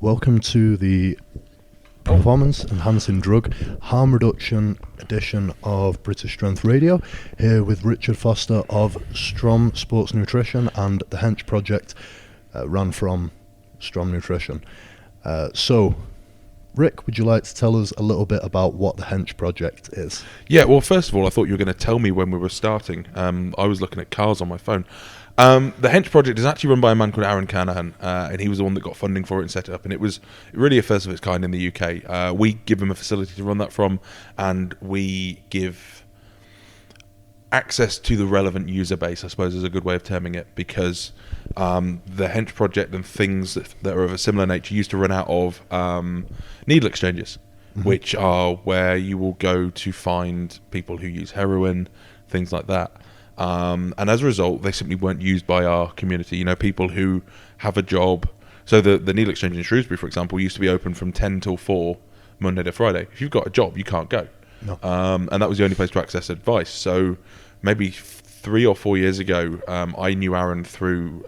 Welcome to the Performance Enhancing Drug Harm Reduction edition of British Strength Radio, here with Richard Foster of Strom Sports Nutrition and the Hench Project, run from Strom Nutrition. So, Rick, would you like to tell us a little bit about what the Hench Project is? Yeah, well, first of all, I thought you were going to tell me when we were starting. I was looking at cars on my phone. The Hench Project is actually run by a man called Aaron Canahan, and he was the one that got funding for it and set it up, and it was really a first of its kind in the UK. We give him a facility to run that from, and we give access to the relevant user base, I suppose is a good way of terming it, because the Hench Project and things that are of a similar nature used to run out of needle exchanges, which are where you will go to find people who use heroin, things like that. And as a result, they simply weren't used by our community. You know, people who have a job. So the needle exchange in Shrewsbury, for example, used to be open from 10 till 4, Monday to Friday. If you've got a job, you can't go. No. And that was the only place to access advice. So maybe 3 or 4 years ago, I knew Aaron through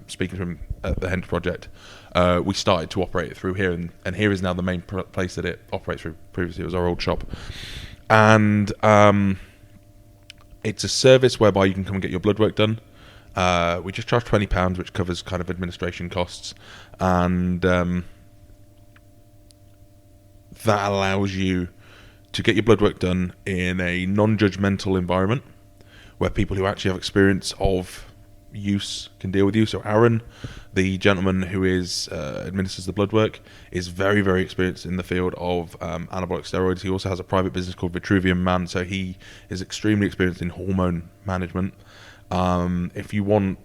speaking to him at the Hench Project. We started to operate it through here, and here is now the main place that it operates through. Previously, it was our old shop. And it's a service whereby you can come and get your blood work done. We just charge £20, which covers kind of administration costs, and that allows you to get your blood work done in a non-judgmental environment where people who actually have experience of use can deal with you. So Aaron, the gentleman who administers the blood work, is very, very experienced in the field of anabolic steroids. He also has a private business called Vitruvian Man, so he is extremely experienced in hormone management. If you want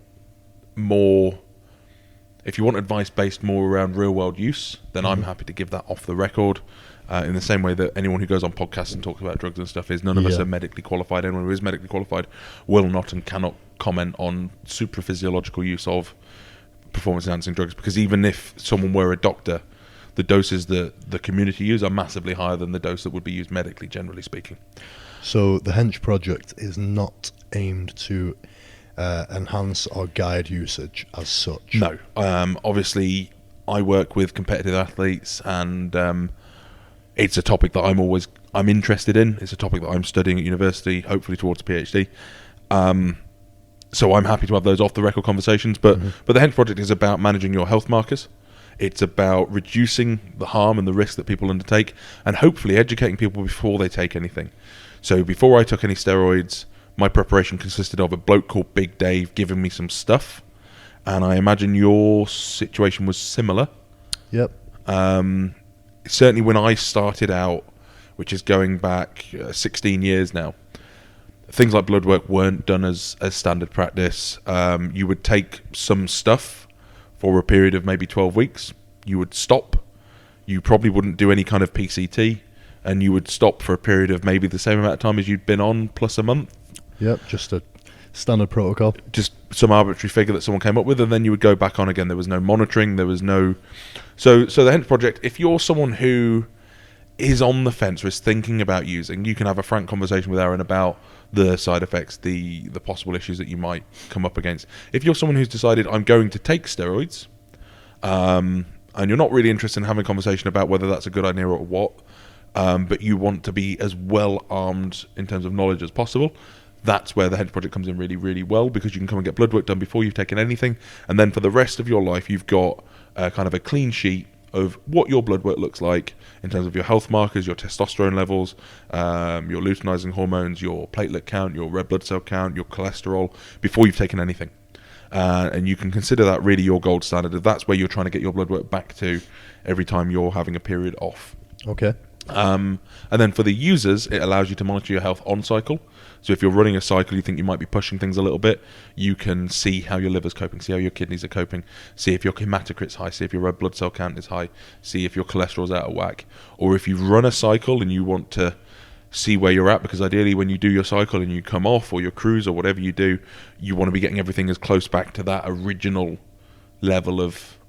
advice based more around real world use, then I'm happy to give that off the record. In the same way that anyone who goes on podcasts and talks about drugs and stuff is, none of us are medically qualified. Anyone who is medically qualified will not and cannot comment on supraphysiological use of performance-enhancing drugs, because even if someone were a doctor, the doses that the community use are massively higher than the dose that would be used medically, generally speaking. So the Hench Project is not aimed to enhance or guide usage as such? No. Obviously, I work with competitive athletes, and it's a topic that I'm interested in. It's a topic that I'm studying at university, hopefully towards a PhD. So I'm happy to have those off-the-record conversations. But the Hench Project is about managing your health markers. It's about reducing the harm and the risk that people undertake, and hopefully educating people before they take anything. So before I took any steroids, my preparation consisted of a bloke called Big Dave giving me some stuff. And I imagine your situation was similar. Yep. Certainly when I started out, which is going back 16 years now, things like blood work weren't done as standard practice. You would take some stuff for a period of maybe 12 weeks. You would stop. You probably wouldn't do any kind of PCT, and you would stop for a period of maybe the same amount of time as you'd been on, plus a month. Yep, just a standard protocol. Just some arbitrary figure that someone came up with, and then you would go back on again. There was no monitoring. There was no... So the Hench Project, if you're someone who is on the fence or is thinking about using, you can have a frank conversation with Aaron about the side effects, the possible issues that you might come up against. If you're someone who's decided, I'm going to take steroids, and you're not really interested in having a conversation about whether that's a good idea or what, but you want to be as well armed in terms of knowledge as possible, that's where the Hench Project comes in really, really well, because you can come and get blood work done before you've taken anything, and then for the rest of your life you've got kind of a clean sheet of what your blood work looks like in terms of your health markers, your testosterone levels, your luteinizing hormones, your platelet count, your red blood cell count, your cholesterol, before you've taken anything. And you can consider that really your gold standard. That's where you're trying to get your blood work back to every time you're having a period off. Okay. And then for the users, it allows you to monitor your health on cycle. So if you're running a cycle, you think you might be pushing things a little bit, you can see how your liver's coping, see how your kidneys are coping, see if your hematocrit's high, see if your red blood cell count is high, see if your cholesterol's out of whack. Or if you've run a cycle and you want to see where you're at, because ideally when you do your cycle and you come off, or your cruise or whatever you do, you want to be getting everything as close back to that original level of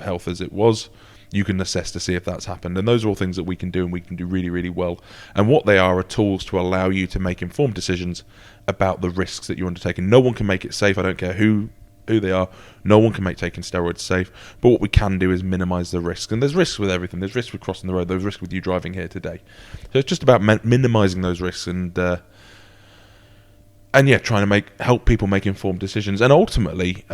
health as it was. You can assess to see if that's happened, and those are all things that we can do, and we can do really, really well. And what they are tools to allow you to make informed decisions about the risks that you're undertaking. No one can make it safe. I don't care who who they are. No one can make taking steroids safe, but what we can do is minimise the risks. And there's risks with everything. There's risks with crossing the road. There's risks with you driving here today. So it's just about minimising those risks and yeah, trying to help people make informed decisions and ultimately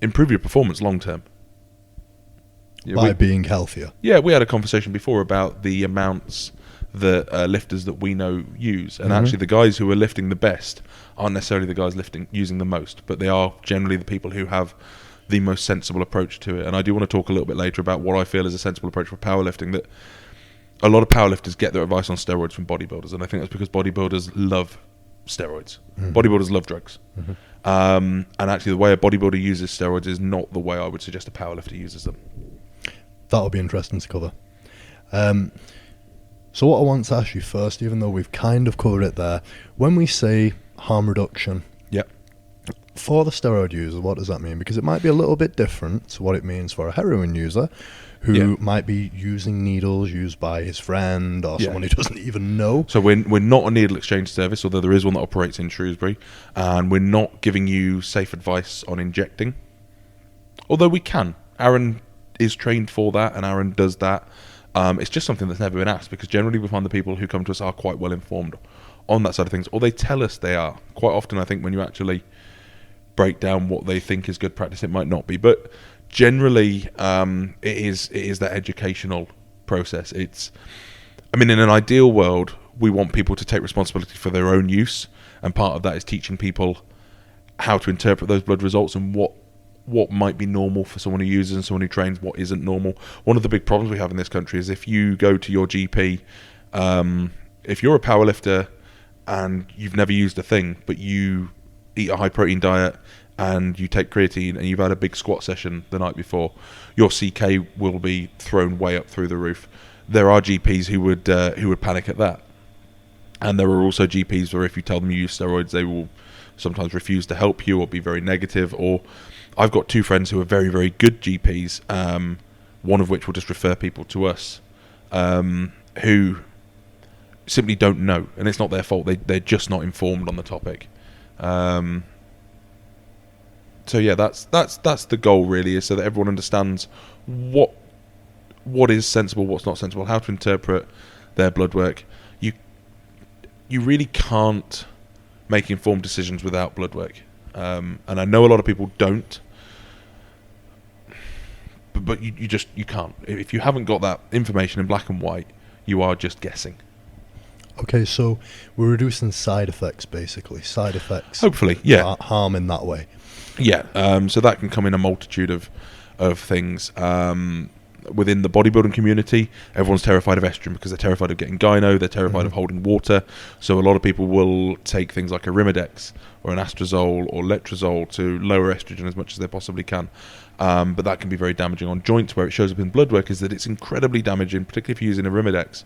improve your performance long term. By being healthier. Yeah, we had a conversation before about the amounts that lifters that we know use, and actually the guys who are lifting the best aren't necessarily the guys using the most, but they are generally the people who have the most sensible approach to it. And I do want to talk a little bit later about what I feel is a sensible approach for powerlifting, that a lot of powerlifters get their advice on steroids from bodybuilders, and I think that's because bodybuilders love steroids. Bodybuilders love drugs. And actually the way a bodybuilder uses steroids is not the way I would suggest a powerlifter uses them. That'll be interesting to cover. So what I want to ask you first, even though we've kind of covered it there, when we say harm reduction, for the steroid user, what does that mean? Because it might be a little bit different to what it means for a heroin user who might be using needles used by his friend or someone who doesn't even know. So we're not a needle exchange service, although there is one that operates in Shrewsbury, and we're not giving you safe advice on injecting, although we can. Aaron is trained for that, and Aaron does that. It's just something that's never been asked, because generally we find the people who come to us are quite well informed on that side of things, or they tell us they are. Quite often I think when you actually break down what they think is good practice, it might not be, but generally it is that educational process. In an ideal world we want people to take responsibility for their own use, and part of that is teaching people how to interpret those blood results and what might be normal for someone who uses and someone who trains, what isn't normal. One of the big problems we have in this country is if you go to your GP, if you're a powerlifter and you've never used a thing, but you eat a high protein diet and you take creatine and you've had a big squat session the night before, your CK will be thrown way up through the roof. There are GPs who would panic at that, and there are also GPs where if you tell them you use steroids, they will sometimes refuse to help you or be very negative. Or I've got two friends who are very, very good GPs, one of which will just refer people to us, who simply don't know, and it's not their fault. They're just not informed on the topic. So yeah, that's the goal really, is so that everyone understands what is sensible, what's not sensible, how to interpret their blood work. You really can't make informed decisions without blood work, and I know a lot of people don't, but you can't. If you haven't got that information in black and white, you are just guessing. Okay, so we're reducing side effects, basically. Side effects. Hopefully, yeah. Harm in that way. Yeah, so that can come in a multitude of things. Within the bodybuilding community, everyone's terrified of estrogen because they're terrified of getting gyno, they're terrified of holding water. So a lot of people will take things like a Arimidex or an Astrozole or Letrozole to lower estrogen as much as they possibly can. But that can be very damaging on joints. Where it shows up in blood work is that it's incredibly damaging, particularly if you're using a Arimidex,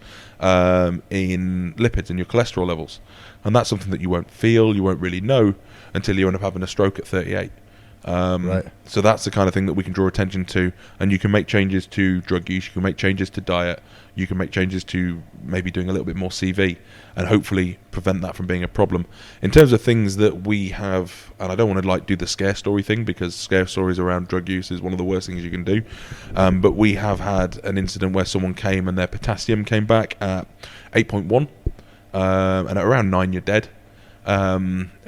in lipids and your cholesterol levels. And that's something that you won't feel, you won't really know until you end up having a stroke at 38. Right. So that's the kind of thing that we can draw attention to, and you can make changes to drug use, you can make changes to diet, you can make changes to maybe doing a little bit more CV, and hopefully prevent that from being a problem. In terms of things that we have, and I don't want to do the scare story thing, because scare stories around drug use is one of the worst things you can do, but we have had an incident where someone came and their potassium came back at 8.1, and at around 9 you're dead.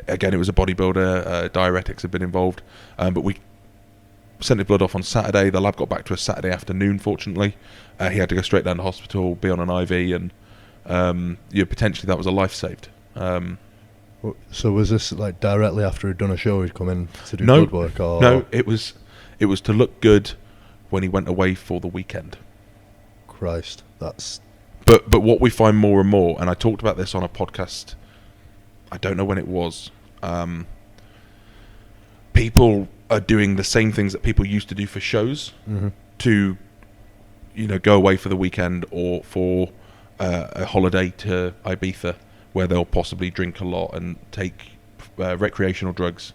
Again, it was a bodybuilder, diuretics had been involved, but we sent his blood off on Saturday. The lab got back to us Saturday afternoon, fortunately. He had to go straight down to hospital, be on an IV, and potentially that was a life saved. So was this directly after he'd done a show, he'd come in to do blood work? Or? No, it was to look good when he went away for the weekend. Christ, that's... But what we find more and more, and I talked about this on a podcast, I don't know when it was, people are doing the same things that people used to do for shows, to go away for the weekend or for a holiday to Ibiza, where they'll possibly drink a lot and take recreational drugs,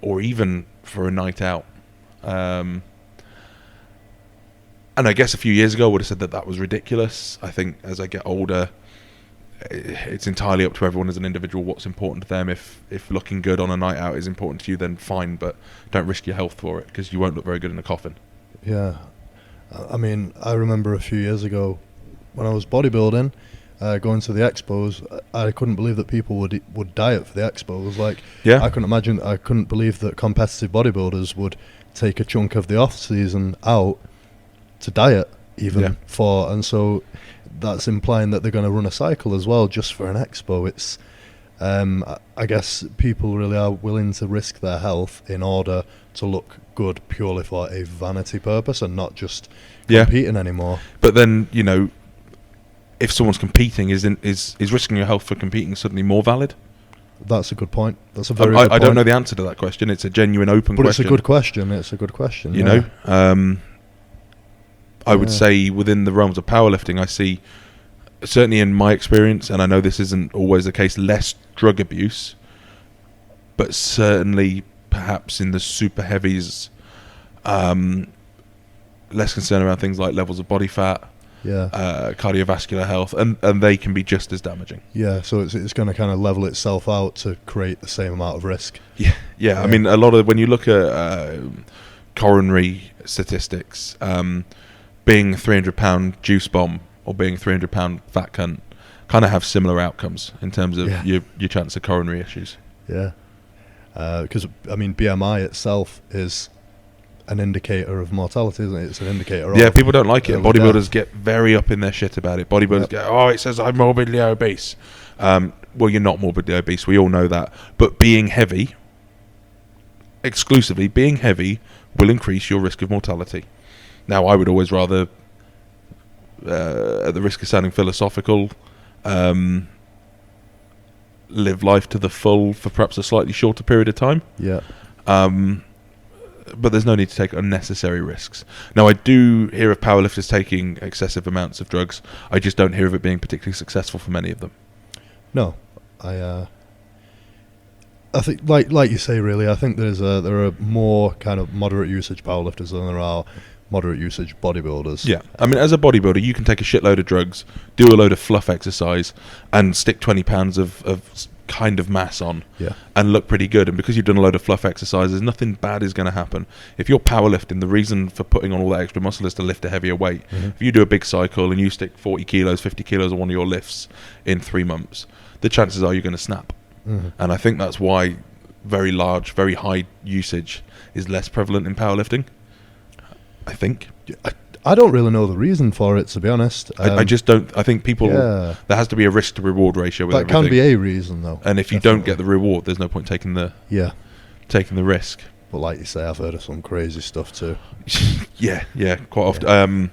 or even for a night out. And I guess a few years ago I would have said that was ridiculous. I think as I get older, it's entirely up to everyone as an individual what's important to them. If looking good on a night out is important to you, then fine, but don't risk your health for it, because you won't look very good in a coffin. Yeah. I mean, I remember a few years ago when I was bodybuilding, going to the expos, I couldn't believe that people would diet for the expos. Like, Yeah. I couldn't believe that competitive bodybuilders would take a chunk of the off season out to diet even for, and so that's implying that they're going to run a cycle as well just for an expo. It's I guess people really are willing to risk their health in order to look good purely for a vanity purpose and not just competing anymore. But then, you know, if someone's competing, is risking your health for competing suddenly more valid? That's a good point. That's a very good point. I don't know the answer to that question. It's a genuine open question. But it's a good question. It's a good question. You know? I would say within the realms of powerlifting, I see, certainly in my experience, and I know this isn't always the case, less drug abuse, but certainly perhaps in the super heavies, less concern around things like levels of body fat, cardiovascular health, and they can be just as damaging. Yeah, so it's going to kind of level itself out to create the same amount of risk. Yeah. I mean, a lot of, when you look at coronary statistics, being a 300-pound juice bomb or being a 300-pound fat cunt kind of have similar outcomes in terms of your chance of coronary issues. Yeah. Because, I mean, BMI itself is an indicator of mortality, isn't it? It's an indicator of... Yeah, people don't like it. Bodybuilders get very up in their shit about it. Bodybuilders go, oh, it says I'm morbidly obese. Well, you're not morbidly obese. We all know that. But being heavy, exclusively being heavy, will increase your risk of mortality. Now, I would always rather, at the risk of sounding philosophical, live life to the full for perhaps a slightly shorter period of time. Yeah. But there's no need to take unnecessary risks. Now, I do hear of powerlifters taking excessive amounts of drugs. I just don't hear of it being particularly successful for many of them. No, I think, like you say, really, I think there are more kind of moderate usage powerlifters than there are moderate usage bodybuilders. Yeah, I mean, as a bodybuilder, you can take a shitload of drugs, do a load of fluff exercise, and stick 20 pounds of kind of mass on, and look pretty good. And because you've done a load of fluff exercises, nothing bad is going to happen. If you're powerlifting, the reason for putting on all that extra muscle is to lift a heavier weight. If you do a big cycle and you stick 40 kilos, 50 kilos on one of your lifts in 3 months, the chances are you're going to snap. And I think that's why very large, very high usage is less prevalent in powerlifting. I think. I don't really know the reason for it, to be honest. I just don't. I think people. There has to be a risk to reward ratio with everything. That can be a reation, though. And if you don't get the reward, there's no point taking the risk. But like you say, I've heard of some crazy stuff too. yeah, quite often.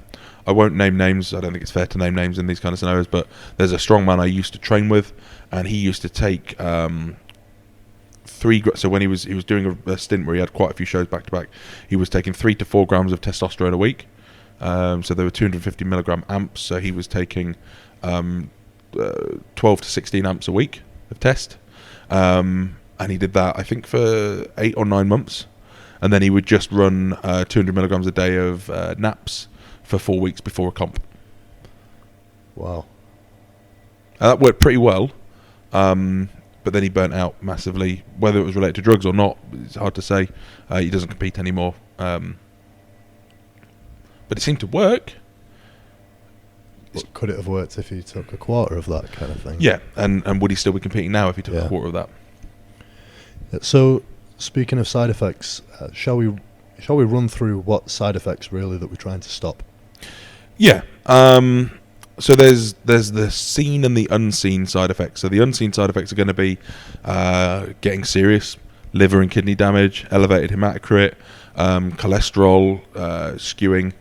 I won't name names. I don't think it's fair to name names in these kind of scenarios. But there's a strongman I used to train with, and he used to take 3. So when he was doing a stint where he had quite a few shows back to back, he was taking 3 to 4 grams of testosterone a week. So there were 250 milligram amps. So he was taking 12 to 16 amps a week of test, and he did that I think for 8 or 9 months, and then he would just run 200 milligrams a day of naps for 4 weeks before a comp. Wow. That worked pretty well, but then he burnt out massively. Whether it was related to drugs or not, it's hard to say. He doesn't compete anymore. But it seemed to work. But could it have worked if he took a quarter of that kind of thing? Yeah, and would he still be competing now if he took a quarter of that? So, speaking of side effects, shall we run through what side effects really that we're trying to stop? Yeah. So there's the seen and the unseen side effects. So the unseen side effects are going to be getting serious, liver and kidney damage, elevated hematocrit, cholesterol, skewing.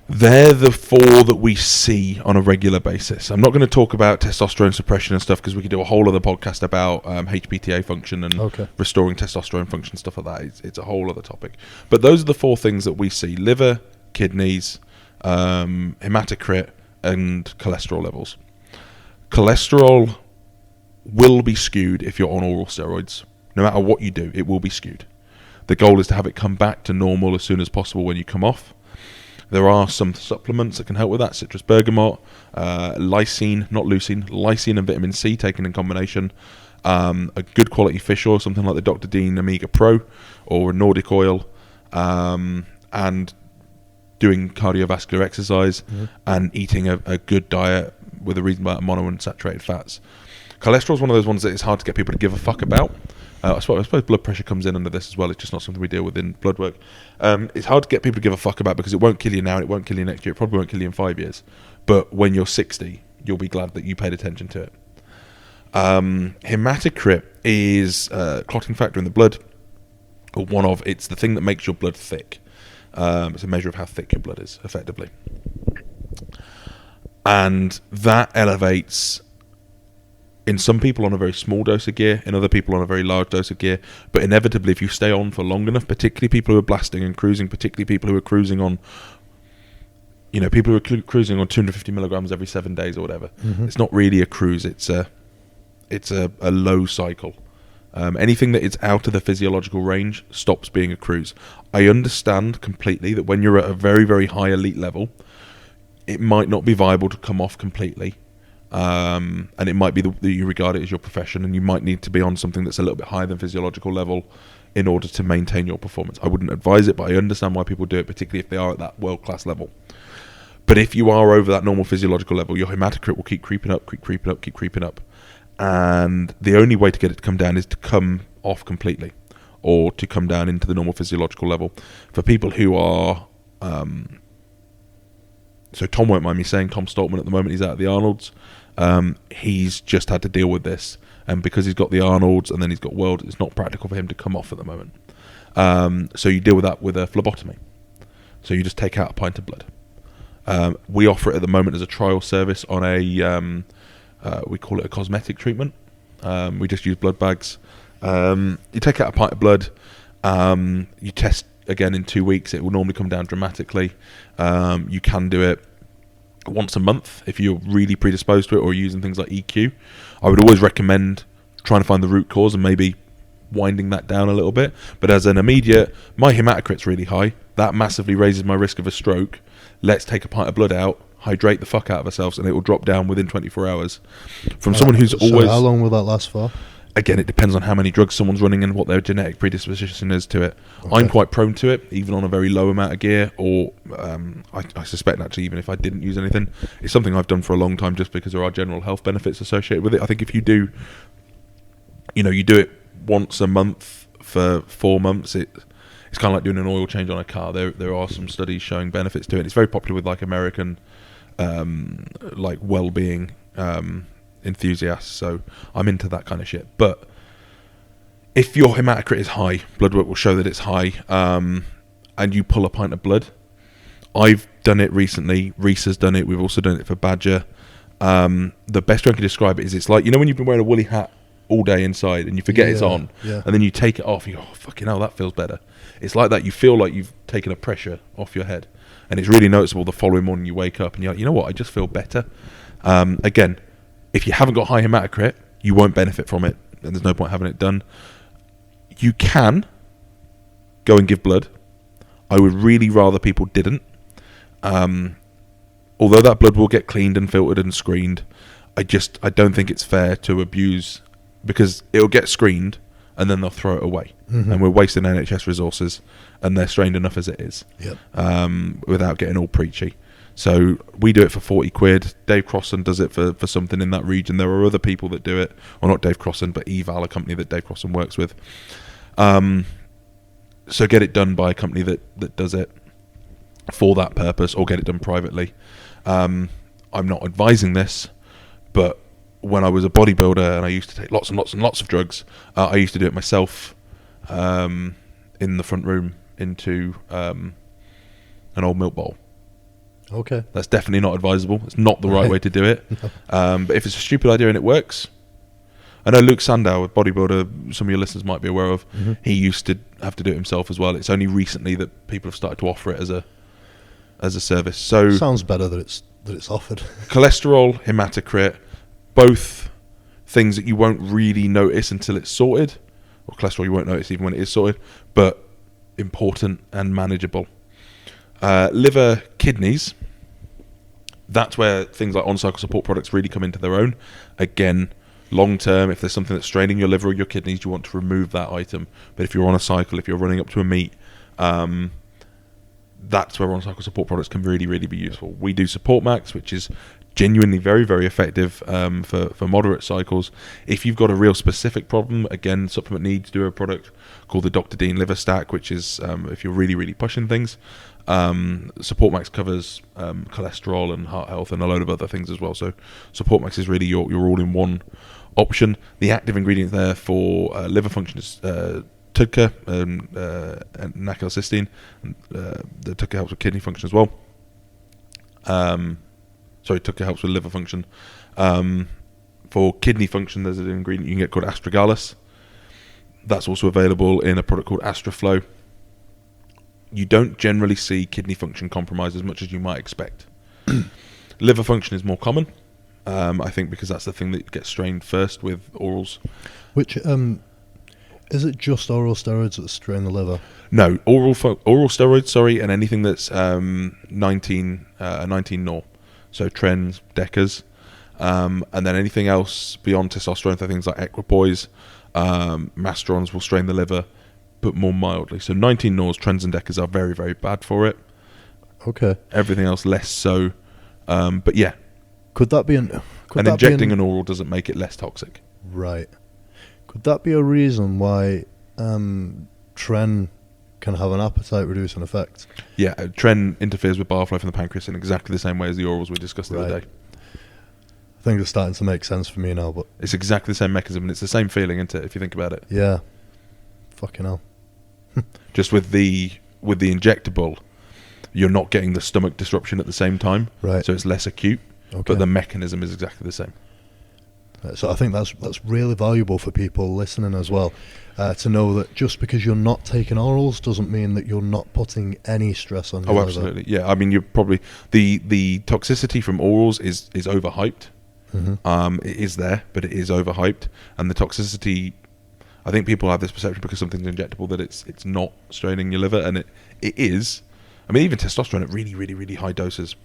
They're the 4 that we see on a regular basis. I'm not going to talk about testosterone suppression and stuff because we could do a whole other podcast about HPTA function and restoring testosterone function, stuff like that. It's a whole other topic. But those are the 4 things that we see: liver, kidneys, hematocrit, and cholesterol levels. Cholesterol will be skewed if you're on oral steroids. No matter what you do, it will be skewed. The goal is to have it come back to normal as soon as possible when you come off. There are some supplements that can help with that: citrus bergamot, lysine, not leucine, lysine and vitamin C taken in combination. A good quality fish oil, something like the Dr. Dean Omega Pro or a Nordic oil, and doing cardiovascular exercise and eating a good diet with a reasonable amount of monounsaturated fats. Cholesterol is one of those ones that it's hard to get people to give a fuck about. I suppose blood pressure comes in under this as well. It's just not something we deal with in blood work. It's hard to get people to give a fuck about because it won't kill you now and it won't kill you next year. It probably won't kill you in 5 years. But when you're 60, you'll be glad that you paid attention to it. Hematocrit is a clotting factor in the blood. It's the thing that makes your blood thick. It's a measure of how thick your blood is, effectively. And that elevates in some people on a very small dose of gear, in other people on a very large dose of gear. But inevitably, if you stay on for long enough, particularly people who are blasting and cruising, particularly people who are cruising on, people who are cruising on 250 milligrams every 7 days or whatever. It's not really a cruise. It's a low cycle. Anything that is out of the physiological range stops being a cruise. I understand completely that when you're at a very, very high elite level, it might not be viable to come off completely. And it might be that you regard it as your profession and you might need to be on something that's a little bit higher than physiological level in order to maintain your performance. I wouldn't advise it, but I understand why people do it, particularly if they are at that world-class level. But if you are over that normal physiological level, your hematocrit will keep creeping up. And the only way to get it to come down is to come off completely or to come down into the normal physiological level. For people who are... so Tom won't mind me saying, Tom Stoltman at the moment, he's out at the Arnold's. He's just had to deal with this. And because he's got the Arnold's and then he's got World, it's not practical for him to come off at the moment. So you deal with that with a phlebotomy. So you just take out a pint of blood. We offer it at the moment as a trial service on a... we call it a cosmetic treatment. We just use blood bags. You take out a pint of blood. You test again in 2 weeks. It will normally come down dramatically. You can do it once a month if you're really predisposed to it or using things like EQ. I would always recommend trying to find the root cause and maybe winding that down a little bit. But as an immediate, my hematocrit's really high. That massively raises my risk of a stroke. Let's take a pint of blood out, hydrate the fuck out of ourselves, and it will drop down within 24 hours. From someone who's always... how long will that last for? Again, it depends on how many drugs someone's running and what their genetic predisposition is to it. Okay. I'm quite prone to it, even on a very low amount of gear, or I suspect actually even if I didn't use anything. It's something I've done for a long time just because there are general health benefits associated with it. I think if you do, you do it once a month for 4 months, it's kind of like doing an oil change on a car. There are some studies showing benefits to it. It's very popular with American well-being enthusiasts, so I'm into that kind of shit. But if your hematocrit is high, blood work will show that it's high, and you pull a pint of blood. I've done it recently. Reese has done it. We've also done it for Badger. The best way I can describe it is it's like, when you've been wearing a woolly hat all day inside and you forget it's on, and then you take it off, you go, oh, fucking hell, that feels better. It's like that. You feel like you've taken a pressure off your head, and it's really noticeable the following morning you wake up and you're like, you know what, I just feel better. Again, if you haven't got high hematocrit, you won't benefit from it, and there's no point having it done. You can go and give blood. I would really rather people didn't. Although that blood will get cleaned and filtered and screened, I don't think it's fair to abuse, because it'll get screened and then they'll throw it away. And we're wasting NHS resources, and they're strained enough as it is, without getting all preachy. So we do it for 40 quid. Dave Crossan does it for something in that region. There are other people that do it. Well, not Dave Crossan, but Eval, a company that Dave Crossan works with. So get it done by a company that does it for that purpose, or get it done privately. I'm not advising this, but when I was a bodybuilder and I used to take lots and lots and lots of drugs, I used to do it myself in the front room into an old milk bowl. Okay. That's definitely not advisable. It's not the right way to do it. But if it's a stupid idea and it works... I know Luke Sandow, a bodybuilder, some of your listeners might be aware of, he used to have to do it himself as well. It's only recently that people have started to offer it as a service. So sounds better that it's offered. Cholesterol, hematocrit, both things that you won't really notice until it's sorted. Or cholesterol you won't notice even when it is sorted, but important and manageable. Liver, kidneys. That's where things like on-cycle support products really come into their own. Again, long term, if there's something that's straining your liver or your kidneys, you want to remove that item. But if you're on a cycle, if you're running up to a meet, that's where on-cycle support products can really, really be useful. We do Support Max, which is genuinely very, very effective for moderate cycles. If you've got a real specific problem, again, Supplement Needs do a product called the Dr. Dean Liver Stack, which is if you're really, really pushing things. Support Max covers cholesterol and heart health and a load of other things as well. So Support Max is really your all-in-one option. The active ingredient there for liver function is TUDCA and nacylcysteine. The TUDCA helps with kidney function as well. TUDCA helps with liver function. For kidney function, there's an ingredient you can get called astragalus. That's also available in a product called Astraflow. You don't generally see kidney function compromised as much as you might expect. Liver function is more common, I think, because that's the thing that gets strained first with orals. Which is it just oral steroids that strain the liver? No, oral steroids, and anything that's 19 nor, so trends, decas, and then anything else beyond testosterone, so things like equipoise, mastrons will strain the liver, but more mildly. So 19 nors, trends and decas are very, very bad for it. Okay. Everything else less so. But yeah. Could that be injecting an oral doesn't make it less toxic. Right. Could that be a reason why tren can have an appetite reducing effect? Yeah, tren interferes with bile flow from the pancreas in exactly the same way as the orals we discussed the other day. I think it's starting to make sense for me now, but it's exactly the same mechanism and it's the same feeling, isn't it, if you think about it? Yeah. Fucking hell. Just with the injectable, you're not getting the stomach disruption at the same time, right? So it's less acute, but the mechanism is exactly the same. So I think that's really valuable for people listening as well, to know that just because you're not taking orals doesn't mean that you're not putting any stress on your liver. Absolutely. Yeah, I mean, you're probably the toxicity from orals is overhyped. Mm-hmm. It is there, but it is overhyped, and the toxicity, I think people have this perception because something's injectable that it's not straining your liver, and it is. I mean, even testosterone at really, really, really high doses.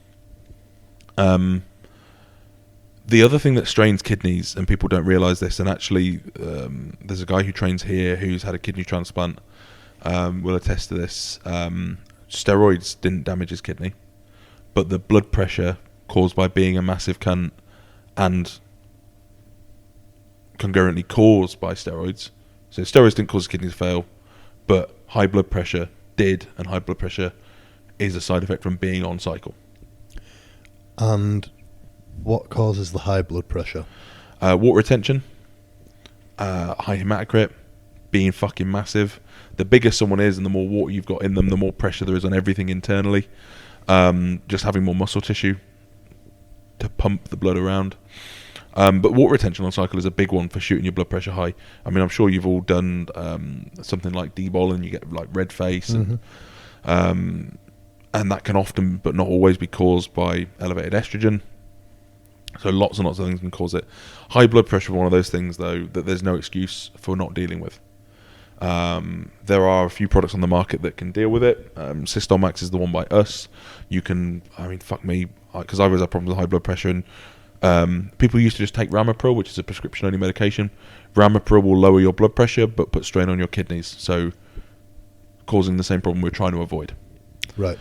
The other thing that strains kidneys, and people don't realise this, and actually there's a guy who trains here who's had a kidney transplant, will attest to this. Steroids didn't damage his kidney, but the blood pressure caused by being a massive cunt and concurrently caused by steroids. So steroids didn't cause his kidney to fail, but high blood pressure did, and high blood pressure is a side effect from being on cycle. And what causes the high blood pressure? Water retention, high hematocrit, being fucking massive. The bigger someone is and the more water you've got in them, the more pressure there is on everything internally. Just having more muscle tissue to pump the blood around. But water retention on cycle is a big one for shooting your blood pressure high. I mean, I'm sure you've all done something like D-bol and you get like red face, and that can often, but not always, be caused by elevated estrogen. So lots and lots of things can cause it. High blood pressure is one of those things, though, that there's no excuse for not dealing with. There are a few products on the market that can deal with it. Cystomax is the one by us. You can, I mean, fuck me, because I always had problems with high blood pressure, and people used to just take Ramipril, which is a prescription-only medication. Ramipril will lower your blood pressure, but put strain on your kidneys, so causing the same problem we're trying to avoid. Right.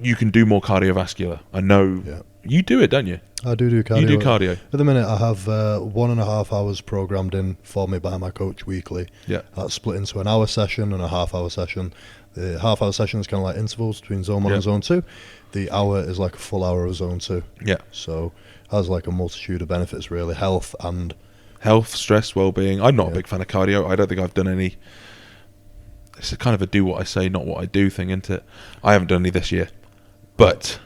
You can do more cardiovascular. I know you do it, don't you? I do cardio. You do cardio. At the minute, I have 1.5 hours programmed in for me by my coach weekly. Yeah. That's split into an hour session and a half-hour session. The half-hour session is kind of like intervals between zone 1 and zone 2. The hour is like a full hour of zone 2. Yeah. So it has like a multitude of benefits, really. Health, stress, well-being. I'm not a big fan of cardio. I don't think I've done any. It's a kind of a do what I say, not what I do thing, isn't it? I haven't done any this year. But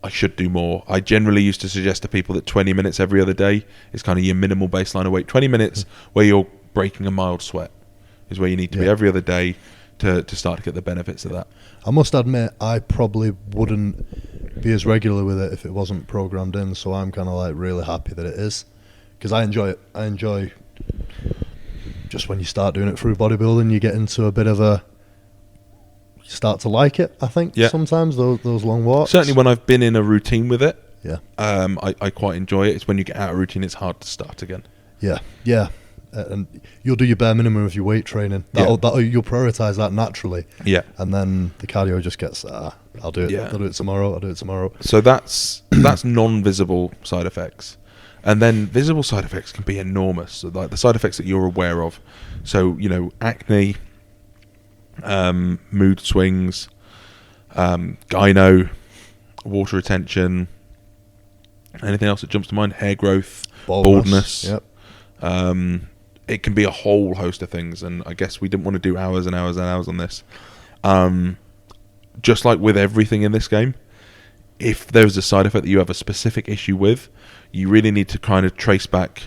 I should do more. I generally used to suggest to people that 20 minutes every other day is kind of your minimal baseline of weight. 20 minutes where you're breaking a mild sweat is where you need to be every other day to start to get the benefits of that. I must admit, I probably wouldn't be as regular with it if it wasn't programmed in, so I'm kind of like really happy that it is, because I enjoy it. I enjoy just when you start doing it through bodybuilding, you get into a bit of a start to like it, I think, sometimes, those long walks. Certainly when I've been in a routine with it, I quite enjoy it. It's when you get out of routine, it's hard to start again. Yeah. And you'll do your bare minimum of your weight training. You'll prioritise that naturally. Yeah. And then the cardio just gets, I'll do it. I'll do it tomorrow. So that's non-visible side effects. And then visible side effects can be enormous. So like the side effects that you're aware of. So, acne, mood swings, gyno, water retention, anything else that jumps to mind, hair growth, baldness. Yep. It can be a whole host of things, and I guess we didn't want to do hours and hours and hours on this. Just like with everything in this game, if there's a side effect that you have a specific issue with, you really need to kind of trace back,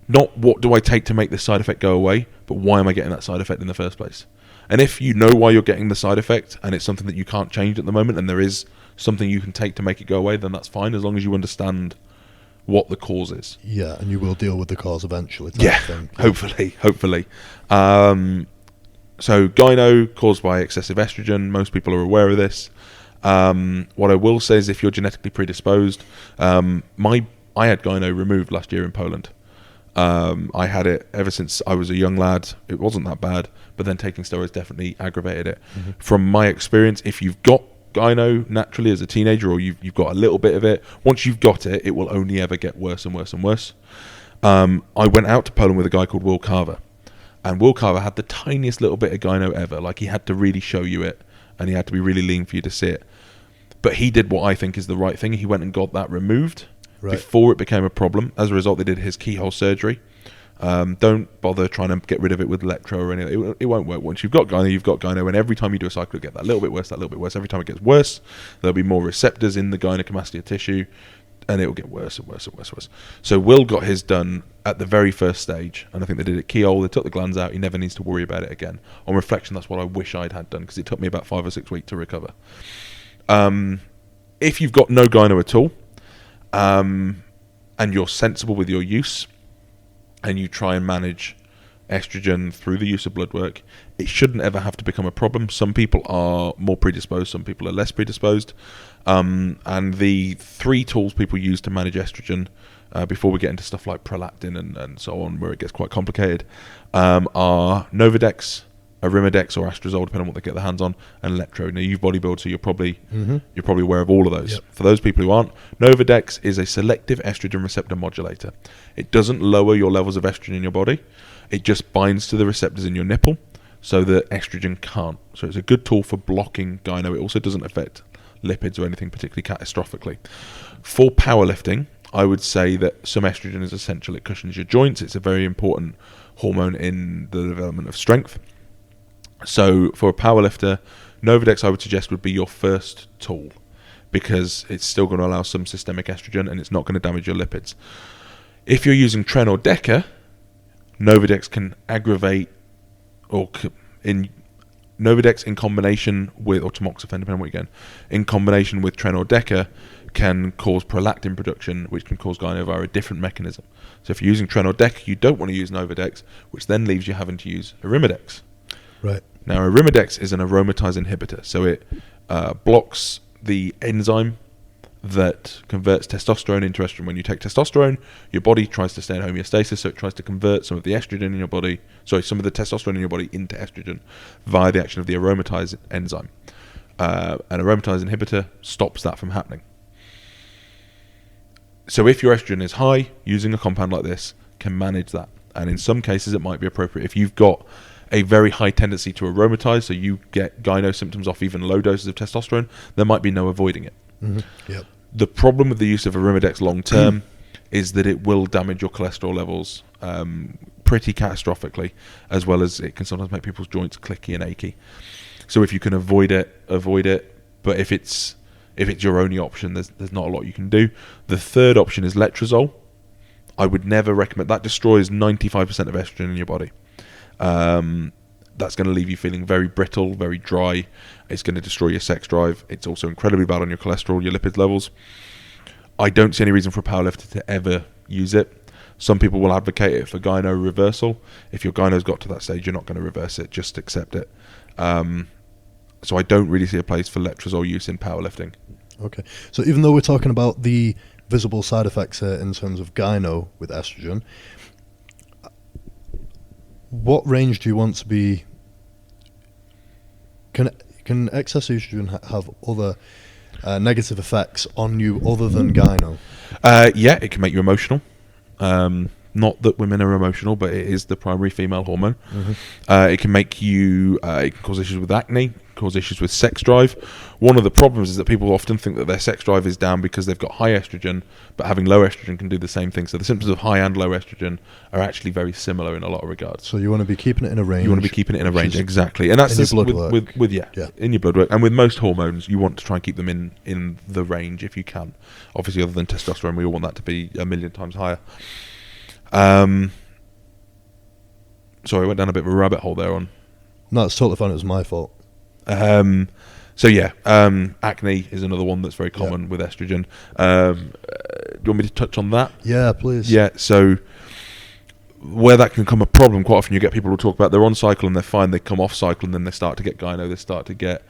not what do I take to make this side effect go away, but why am I getting that side effect in the first place? And if you know why you're getting the side effect, and it's something that you can't change at the moment, and there is something you can take to make it go away, then that's fine, as long as you understand what the cause is. Yeah, and you will deal with the cause eventually. Hopefully. So gyno caused by excessive estrogen. Most people are aware of this. What I will say is, if you're genetically predisposed, I had gyno removed last year in Poland. I had it ever since I was a young lad. It wasn't that bad, but then taking steroids definitely aggravated it. Mm-hmm. From my experience, if you've got gyno naturally as a teenager, or you've got a little bit of it, once you've got it, it will only ever get worse and worse and worse. I went out to Poland with a guy called Will Carver, and Will Carver had the tiniest little bit of gyno ever. Like, he had to really show you it, and he had to be really lean for you to see it. But he did what I think is the right thing. He went and got that removed before it became a problem. As a result, they did his keyhole surgery. Don't bother trying to get rid of it with Letro or anything. It won't work. Once you've got gyno, you've got gyno, and every time you do a cycle, you get that little bit worse, that little bit worse. Every time it gets worse, there'll be more receptors in the gynecomastia tissue, and it will get worse and worse and worse and worse. So Will got his done at the very first stage, and I think they did it keyhole. They took the glands out. He never needs to worry about it again. On reflection, that's what I wish I'd had done, because it took me about 5 or 6 weeks to recover. If you've got no gyno at all, and you're sensible with your use, and you try and manage estrogen through the use of blood work, it shouldn't ever have to become a problem. Some people are more predisposed, some people are less predisposed. And the 3 tools people use to manage estrogen, before we get into stuff like prolactin and so on, where it gets quite complicated, are Novadex, Arimidex or Astrozole, depending on what they get their hands on, and Letro. Now, you've bodybuilded, so you're probably aware of all of those. Yep. For those people who aren't, Novadex is a selective estrogen receptor modulator. It doesn't lower your levels of estrogen in your body. It just binds to the receptors in your nipple, so that estrogen can't. So it's a good tool for blocking gyno. It also doesn't affect lipids or anything particularly catastrophically. For powerlifting, I would say that some estrogen is essential. It cushions your joints. It's a very important hormone in the development of strength. So for a powerlifter, Novadex, I would suggest, would be your first tool, because it's still going to allow some systemic estrogen, and it's not going to damage your lipids. If you're using Tren or Deca, Novadex can aggravate, Novadex in combination with, or tamoxifen, depending on what you're getting, in combination with Tren or Deca, can cause prolactin production, which can cause gyno via a different mechanism. So if you're using Tren or Deca, you don't want to use Novadex, which then leaves you having to use Arimidex. Right. Now, Arimidex is an aromatase inhibitor, so it blocks the enzyme that converts testosterone into estrogen. When you take testosterone, your body tries to stay in homeostasis, so it tries to convert some of the estrogen in your body, some of the testosterone in your body into estrogen via the action of the aromatase enzyme. An aromatase inhibitor stops that from happening. So if your estrogen is high, using a compound like this can manage that. And in some cases, it might be appropriate. If you've got a very high tendency to aromatase, so you get gyno symptoms off even low doses of testosterone, there might be no avoiding it. Mm-hmm. Yep. The problem with the use of Arimidex long term is that it will damage your cholesterol levels pretty catastrophically, as well as it can sometimes make people's joints clicky and achy. So if you can avoid it, avoid it. But if it's your only option, there's not a lot you can do. The third option is Letrozole. I would never recommend that. Destroys 95% of estrogen in your body. That's going to leave you feeling very brittle, very dry. It's going to destroy your sex drive. It's also incredibly bad on your cholesterol, your lipid levels. I don't see any reason for a powerlifter to ever use it. Some people will advocate it for gyno reversal. If your gyno's got to that stage, you're not going to reverse it. Just accept it. So I don't really see a place for letrozole use in powerlifting. Okay. So even though we're talking about the visible side effects here in terms of gyno with estrogen, what range do you want to be? Can excess estrogen have other negative effects on you other than gyno? Yeah, it can make you emotional. Not that women are emotional, but it is the primary female hormone. It can make you, it can cause issues with acne, cause issues with sex drive. One of the problems is that people often think that their sex drive is down because they've got high estrogen, but having low estrogen can do the same thing. So the symptoms of high and low estrogen are actually very similar in a lot of regards. So you want to be keeping it in a range. You want to be keeping it in a range, exactly. And that's in your blood work. In your blood work. And with most hormones, you want to try and keep them in the range if you can. Obviously, other than testosterone, we all want that to be 1,000,000 times higher. Sorry, I went down a bit of a rabbit hole there on. No, it's totally fine. It was my fault. So yeah, acne is another one that's very common with estrogen. Do you want me to touch on that? Yeah, please. Yeah, so where that can become a problem, quite often you get people who talk about they're on cycle and they're fine, they come off cycle and then they start to get gyno, they start to get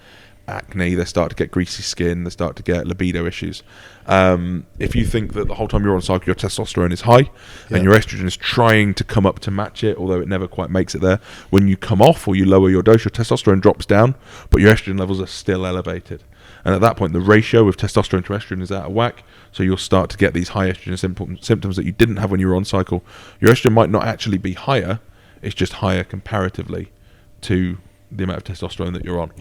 acne, they start to get greasy skin, they start to get libido issues. If you think that the whole time you're on cycle your testosterone is high and your estrogen is trying to come up to match it, although it never quite makes it there, when you come off or you lower your dose, your testosterone drops down, but your estrogen levels are still elevated. And at that point, the ratio of testosterone to estrogen is out of whack, so you'll start to get these high estrogen symptoms that you didn't have when you were on cycle. Your estrogen might not actually be higher, it's just higher comparatively to the amount of testosterone that you're on.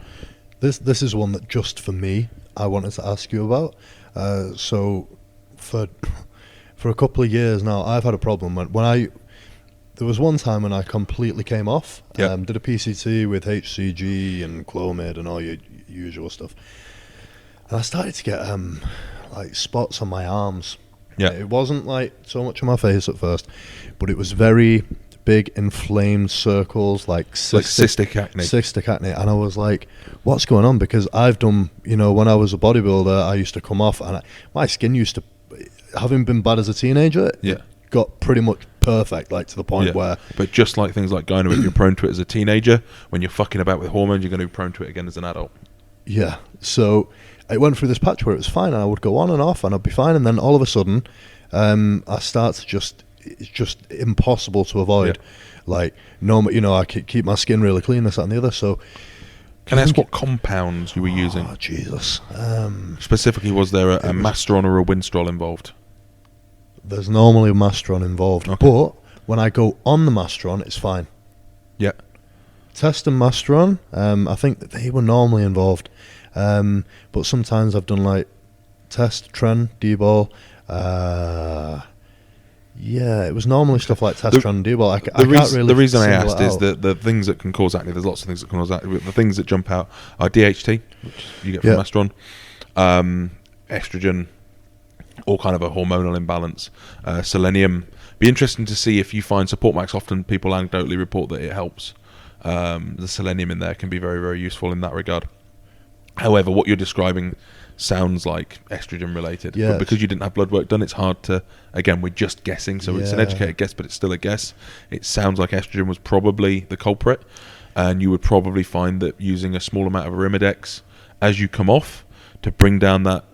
This is one that just for me I wanted to ask you about. So for a couple of years now, I've had a problem when there was one time when I completely came off. Did a PCT with HCG and Clomid and all your usual stuff, and I started to get like spots on my arms. It wasn't like so much on my face at first, but it was very big inflamed circles, like cystic acne. And I was like, what's going on? Because I've done, when I was a bodybuilder, I used to come off and my skin used to, having been bad as a teenager, it got pretty much perfect, like to the point where... But just like things like gyno, if you're prone to it as a teenager, when you're fucking about with hormones, you're going to be prone to it again as an adult. Yeah, so it went through this patch where it was fine and I would go on and off and I'd be fine, and then all of a sudden I start to it's just impossible to avoid. Like, no, I keep my skin really clean, this, that, and the other. So, can I ask what compounds you were using? Oh, Jesus. Specifically, was there a Masteron or a Winstrol involved? There's normally a Masteron involved, but when I go on the Masteron, it's fine. Yeah. Test and Masteron, I think that they were normally involved, but sometimes I've done like Test, Tren, D-Ball. Yeah, it was normally stuff like testosterone and D-Ball. The reason I asked is that the things that can cause acne, there's lots of things that can cause acne. The things that jump out are DHT, which you get from Masteron, estrogen, all kind of a hormonal imbalance, selenium. Be interesting to see if you find Support Max. Often people anecdotally report that it helps. The selenium in there can be very, very useful in that regard. However, what you're describing sounds like estrogen related, but because you didn't have blood work done, it's hard to, again, we're just guessing, so it's an educated guess, but it's still a guess. It sounds like estrogen was probably the culprit, and you would probably find that using a small amount of Arimidex as you come off to bring down that.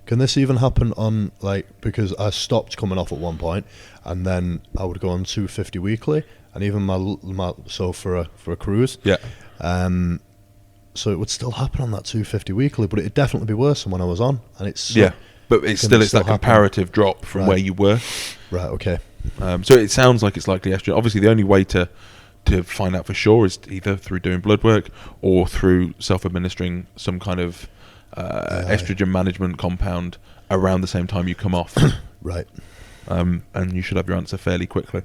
Can this even happen on, like, because I stopped coming off at one point and then I would go on 250 weekly, and even my so for a cruise, so it would still happen on that 250 weekly, but it'd definitely be worse than when I was on. And it's but it's that comparative drop from where you were. Right. Okay. So it sounds like it's likely estrogen. Obviously, the only way to find out for sure is either through doing blood work or through self-administering some kind of estrogen management compound around the same time you come off. Right. And you should have your answer fairly quickly.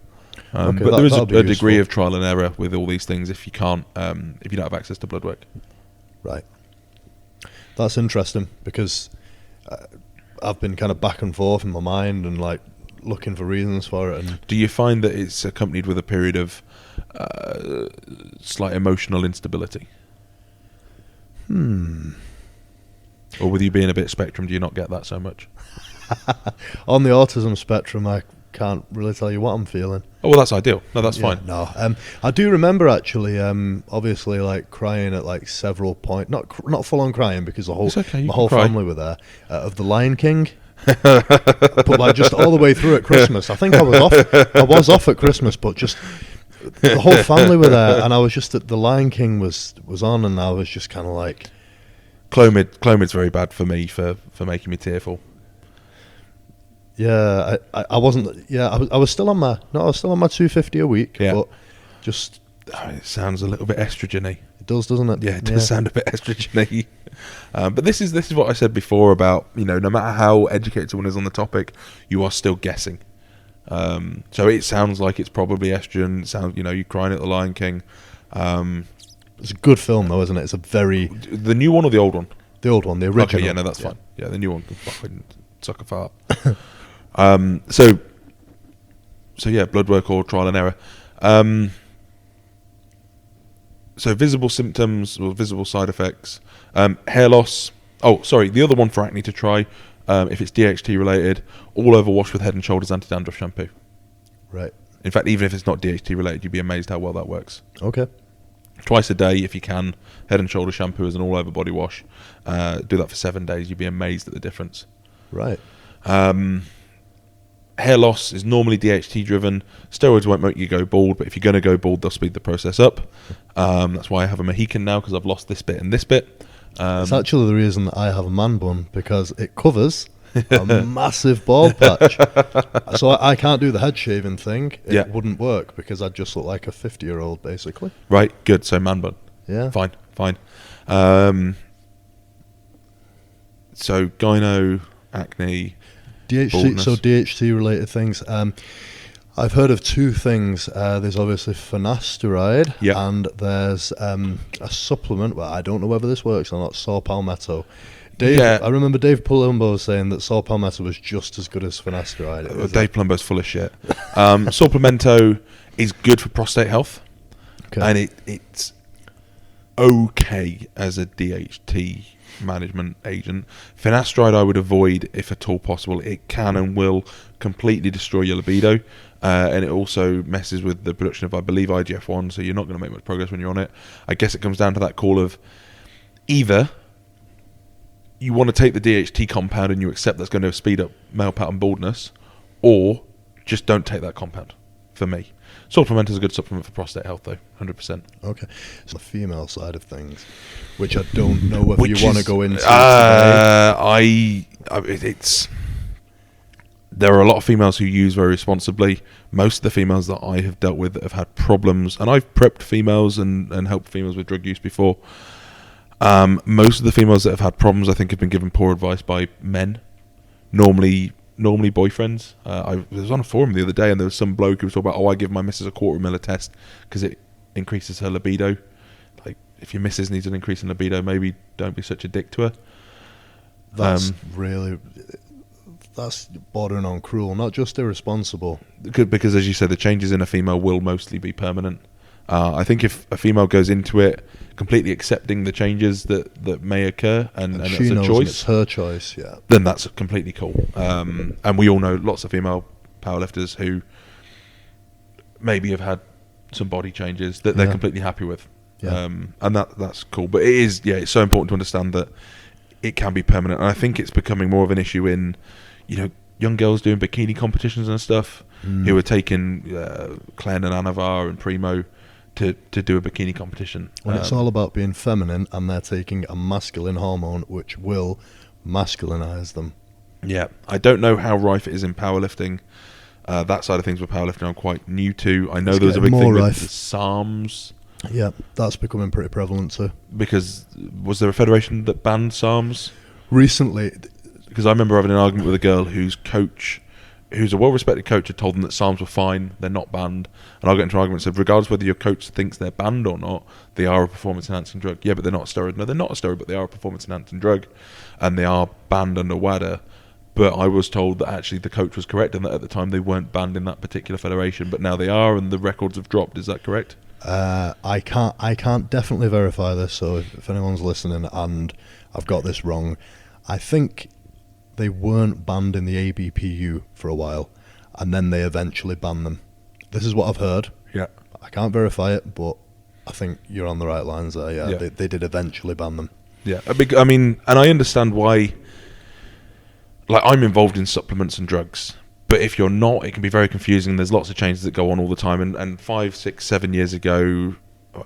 Okay, but there is a degree of trial and error with all these things if you can't, if you don't have access to blood work. Right. That's interesting because I've been kind of back and forth in my mind and like looking for reasons for it. And do you find that it's accompanied with a period of slight emotional instability? Or with you being a bit spectrum, do you not get that so much? On the autism spectrum, I can't really tell you what I'm feeling. Oh, well, that's ideal. No, that's Yeah, fine. No, I do remember actually, obviously, like crying at like several points. Not full on crying because It's okay, you my can whole cry. family were there. Of the Lion King, but like just all the way through at Christmas. I think I was off. I was off at Christmas, but just the whole family were there, and I was just the Lion King was on, and I was just kind of like, Clomid's very bad for me for making me tearful. yeah, I wasn't. Yeah, I was still on my 250 a week. Yeah. But just Oh, it sounds a little bit estrogen-y. it does, doesn't it? Yeah, it does sound a bit estrogen-y. But this is what I said before about, no matter how educated someone is on the topic, you are still guessing. So it sounds like it's probably estrogen. It sounds, you're crying at the Lion King. It's a good film though, isn't it? It's a very The new one or the old one? the old one, the original. Okay, yeah, no, that's fine. Yeah, the new one can fucking suck a fart. So yeah, blood work or trial and error. So visible symptoms or visible side effects, hair loss. Oh, sorry, the other one for acne to try, if it's DHT related, all over wash with Head and Shoulders anti-dandruff shampoo. Right. In fact, even if it's not DHT related, you'd be amazed how well that works. Okay. Twice a day, if you can, Head and Shoulder shampoo as an all-over body wash. Do that for 7 days. You'd be amazed at the difference. Right. Hair loss is normally DHT driven. Steroids won't make you go bald, but if you're going to go bald, they'll speed the process up. That's why I have a Mohican now, because I've lost this bit and this bit. It's actually the reason that I have a man bun, because it covers a massive bald patch. So I can't do the head shaving thing. It wouldn't work because I'd just look like a 50-year-old, basically. Right, good. So man bun. Yeah. Fine. So gyno, acne, DHT, baldness. so DHT related things. I've heard of two things. There's obviously Finasteride, and there's a supplement. Well, I don't know whether this works or not. Saw Palmetto. I remember Dave Palumbo saying that Saw Palmetto was just as good as Finasteride. Dave Palumbo's full of shit. Supplemento is good for prostate health, and it's okay as a DHT management agent. Finasteride I would avoid if at all possible. It can and will completely destroy your libido, and it also messes with the production of, I believe, IGF-1, so you're not going to make much progress when you're on it. I guess it comes down to that call of either you want to take the DHT compound and you accept that's going to speed up male pattern baldness, or just don't take that compound, for me. Supplement is a good supplement for prostate health, though, 100%. Okay. So the female side of things, which I don't know whether you want to go into today. There are a lot of females who use very responsibly. Most of the females that I have dealt with that have had problems, and I've prepped females and helped females with drug use before, most of the females that have had problems, I think, have been given poor advice by men, normally boyfriends. I was on a forum the other day, and there was some bloke who was talking about, I give my missus a 1/4 mil a test because it increases her libido. Like, if your missus needs an increase in libido, maybe don't be such a dick to her. That's bordering on cruel, not just irresponsible. Because, as you said, the changes in a female will mostly be permanent. I think if a female goes into it completely accepting the changes that may occur, and she that's a knows choice, it's her choice, then that's completely cool. And we all know lots of female powerlifters who maybe have had some body changes that they're completely happy with, and that's cool. But it is, it's so important to understand that it can be permanent. And I think it's becoming more of an issue in, young girls doing bikini competitions and stuff, who are taking Clen and Anavar and Primo to do a bikini competition. When it's all about being feminine, and they're taking a masculine hormone which will masculinize them. Yeah. I don't know how rife it is in powerlifting. That side of things with powerlifting I'm quite new to. I know there was a big thing with the SARMs. Yeah, that's becoming pretty prevalent too. Because was there a federation that banned SARMs? Recently. Because I remember having an argument with a girl whose a well-respected coach, had told them that SARMs were fine, they're not banned. And I got into an argument and said, regardless whether your coach thinks they're banned or not, they are a performance-enhancing drug. Yeah, but they're not a steroid. No, they're not a steroid, but they are a performance-enhancing drug. And they are banned under WADA. But I was told that actually the coach was correct, and that at the time they weren't banned in that particular federation, but now they are, and the records have dropped. Is that correct? I can't definitely verify this, so if anyone's listening and I've got this wrong, I think they weren't banned in the ABPU for a while. and then they eventually ban them. This is what I've heard. Yeah. I can't verify it, but I think you're on the right lines there. Yeah, Yeah. They did eventually ban them. Yeah, I mean, and I understand why. Like, I'm involved in supplements and drugs, but if you're not, it can be very confusing. There's lots of changes that go on all the time. And 5, 6, 7 years ago,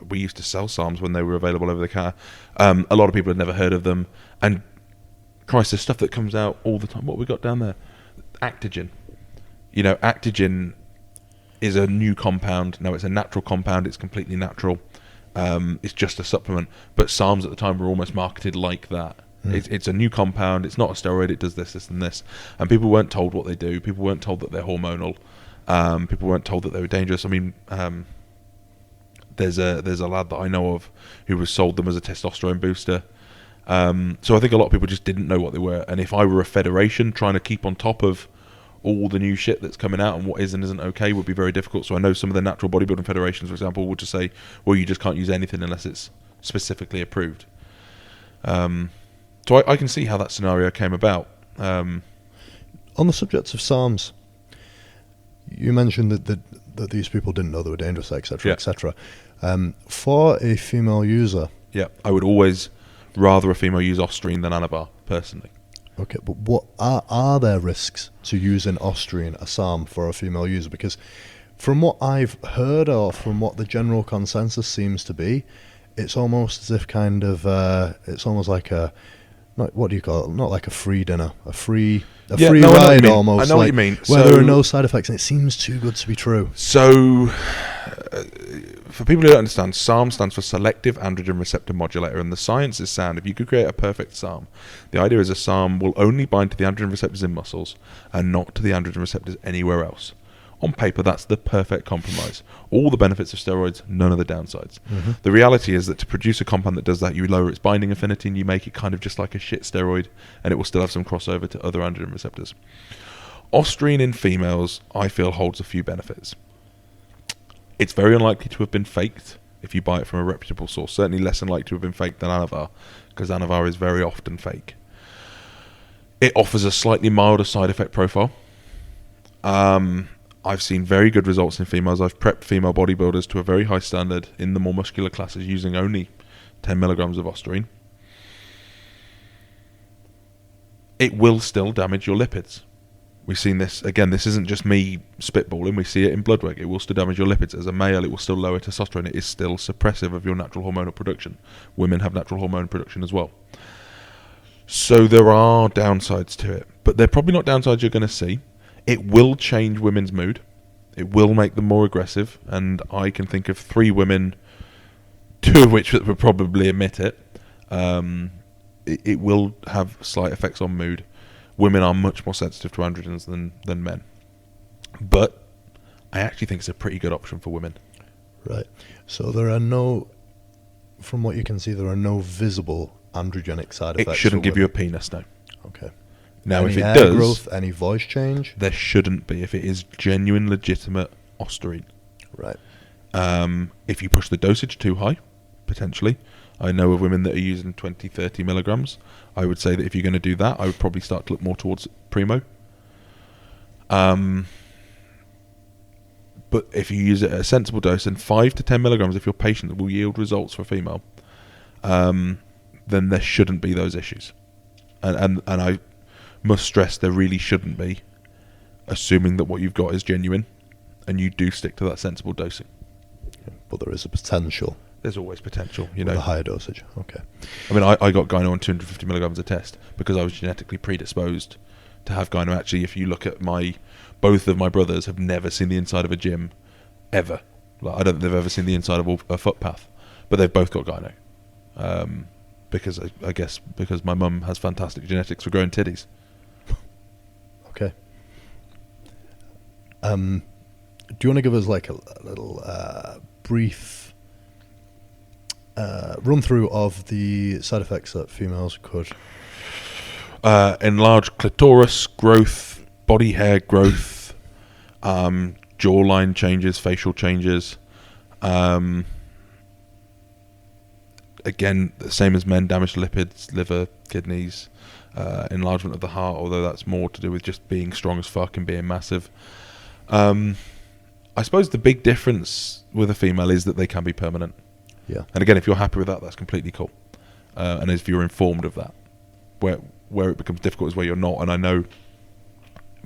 we used to sell SARMs when they were available over the counter. A lot of people had never heard of them. And Christ, there's stuff that comes out all the time. What have we got down there? Actogen. You know, Actogen is a new compound. No, it's a natural compound. It's completely natural. It's just a supplement. But SARMs at the time were almost marketed like that. It's a new compound. It's not a steroid. It does this, this, and this. And people weren't told what they do. People weren't told that they're hormonal. People weren't told that they were dangerous. I mean, there's a lad that I know of who was sold them as a testosterone booster. So I think a lot of people just didn't know what they were. And if I were a federation trying to keep on top of all the new shit that's coming out and what is and isn't okay would be very difficult. So I know some of the natural bodybuilding federations, for example, would just say, well, you just can't use anything unless it's specifically approved. So I can see how that scenario came about. On the subject of SARMs, you mentioned that these people didn't know they were dangerous, etc., Yeah. etc. For a female user, Yeah, I would always rather a female use Ostrine than Anavar, personally. okay, but what are there risks to using Ostrine, a SARM, for a female user? Because from what I've heard, or from what the general consensus seems to be, it's almost as if it's almost like what do you call it? Not like a free dinner, a free ride almost. I know what you mean. Where there are no side effects, and it seems too good to be true. So, for people who don't understand, SARM stands for Selective Androgen Receptor Modulator, and the science is sound. If you could create a perfect SARM, the idea is a SARM will only bind to the androgen receptors in muscles and not to the androgen receptors anywhere else. On paper, that's the perfect compromise. All the benefits of steroids, none of the downsides. Mm-hmm. The reality is that to produce a compound that does that, you lower its binding affinity and you make it kind of just like a shit steroid, and it will still have some crossover to other androgen receptors. Ostrine in females, I feel, holds a few benefits. It's very unlikely to have been faked if you buy it from a reputable source. Certainly less than likely to have been faked than Anavar, because Anavar is very often fake. It offers a slightly milder side effect profile. I've seen very good results in females. I've prepped female bodybuilders to a very high standard in the more muscular classes using only 10 milligrams of Ostrine. It will still damage your lipids. We've seen this, again, this isn't just me spitballing, we see it in blood work. It will still damage your lipids. As a male, it will still lower testosterone. It is still suppressive of your natural hormonal production. Women have natural hormone production as well. So there are downsides to it, but they're probably not downsides you're going to see. It will change women's mood. It will make them more aggressive, and I can think of 3 women, 2 of which would probably admit it. It will have slight effects on mood. Women are much more sensitive to androgens than men. But I actually think it's a pretty good option for women. Right. So from what you can see, there are no visible androgenic side effects. It shouldn't give you a penis, no. Okay. Now, any if it hair does, growth, any voice change? there shouldn't be if it is genuine, legitimate Ostrine. Right. If you push the dosage too high, potentially. I know of women that are using 20, 30 milligrams. I would say that if you're going to do that, I would probably start to look more towards Primo. But if you use it at a sensible dose, and 5 to 10 milligrams, if you're patient, will yield results for a female, then there shouldn't be those issues. And I must stress there really shouldn't be, assuming that what you've got is genuine and you do stick to that sensible dosing. But there is a potential. There's always potential, you With know. a higher dosage. Okay. I mean, I got gyno on 250 milligrams a test because I was genetically predisposed to have gyno. Actually, if you look at both of my brothers have never seen the inside of a gym, ever. Like, I don't think they've ever seen the inside of a footpath, but they've both got gyno. Because I guess because my mum has fantastic genetics for growing titties. Okay. Do you want to give us like a little brief run through of the side effects that females could? Enlarged clitoris growth, body hair growth, jawline changes, facial changes. Again, the same as men, damaged lipids, liver, kidneys, enlargement of the heart, although that's more to do with just being strong as fuck and being massive. I suppose the big difference with a female is that they can be permanent. Yeah. And again, if you're happy with that, that's completely cool. And if you're informed of that, where it becomes difficult is where you're not. And I know,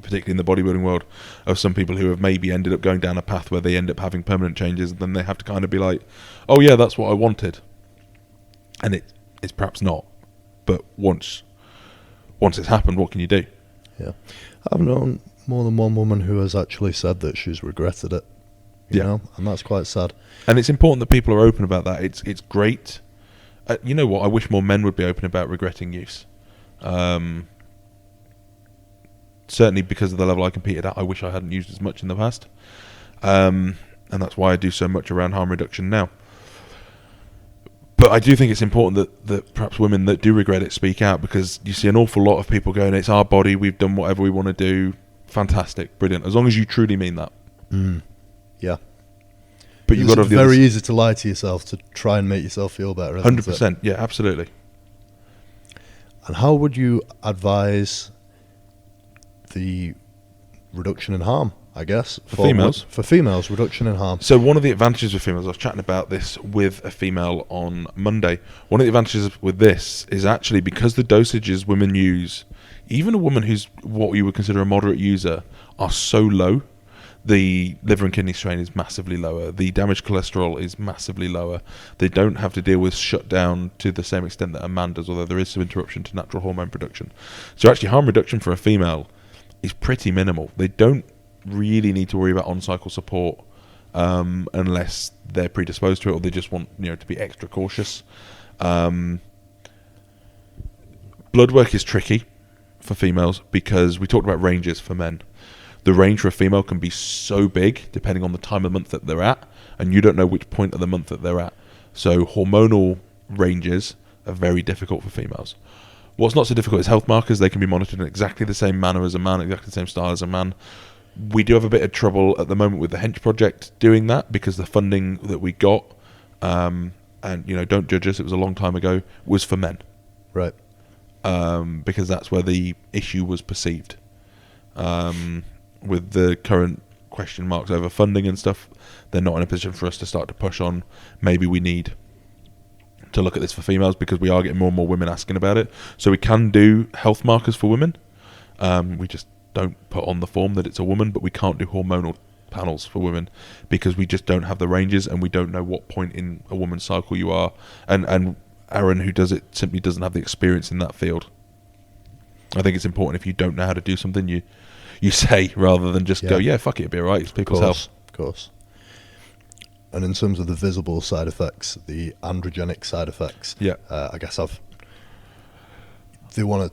particularly in the bodybuilding world, of some people who have maybe ended up going down a path where they end up having permanent changes, and then they have to kind of be like, oh yeah, that's what I wanted. And it's perhaps not. But once it's happened, what can you do? Yeah. I've known more than one woman who has actually said that she's regretted it. You know, and that's quite sad. And it's important that people are open about that. It's great. You know what? I wish more men would be open about regretting use. Certainly because of the level I competed at, I wish I hadn't used as much in the past. And that's why I do so much around harm reduction now. But I do think it's important that perhaps women that do regret it speak out, because you see an awful lot of people going, it's our body, we've done whatever we want to do. Fantastic, brilliant. As long as you truly mean that. Yeah. But you've got to It's very easy to lie to yourself to try and make yourself feel better. 100%. Yeah, absolutely. And how would you advise the reduction in harm, I guess? For females? For females, reduction in harm. So one of the advantages with females, I was chatting about this with a female on Monday. One of the advantages with this is actually because the dosages women use, even a woman who's what you would consider a moderate user, are so low. The liver and kidney strain is massively lower. The damaged cholesterol is massively lower. They don't have to deal with shutdown to the same extent that a man does, although there is some interruption to natural hormone production. So actually harm reduction for a female is pretty minimal. They don't really need to worry about on-cycle support unless they're predisposed to it, or they just want to be extra cautious. Blood work is tricky for females because we talked about ranges for men. The range for a female can be so big depending on the time of month that they're at, and you don't know which point of the month that they're at. So hormonal ranges are very difficult for females. What's not so difficult is health markers. They can be monitored in exactly the same manner as a man, exactly the same style as a man. We do have a bit of trouble at the moment with the Hench Project doing that because the funding that we got, and don't judge us, it was a long time ago, was for men. Right. Because that's where the issue was perceived. With the current question marks over funding and stuff, they're not in a position for us to start to push on. Maybe we need to look at this for females because we are getting more and more women asking about it. So we can do health markers for women. We just don't put on the form that it's a woman, but we can't do hormonal panels for women because we just don't have the ranges and we don't know what point in a woman's cycle you are. And Aaron, who does it, simply doesn't have the experience in that field. I think it's important if you don't know how to do something, you say rather than just go, yeah, fuck it, it'll be alright, it's people's health. Of course. And in terms of the visible side effects, the androgenic side effects, I guess they want to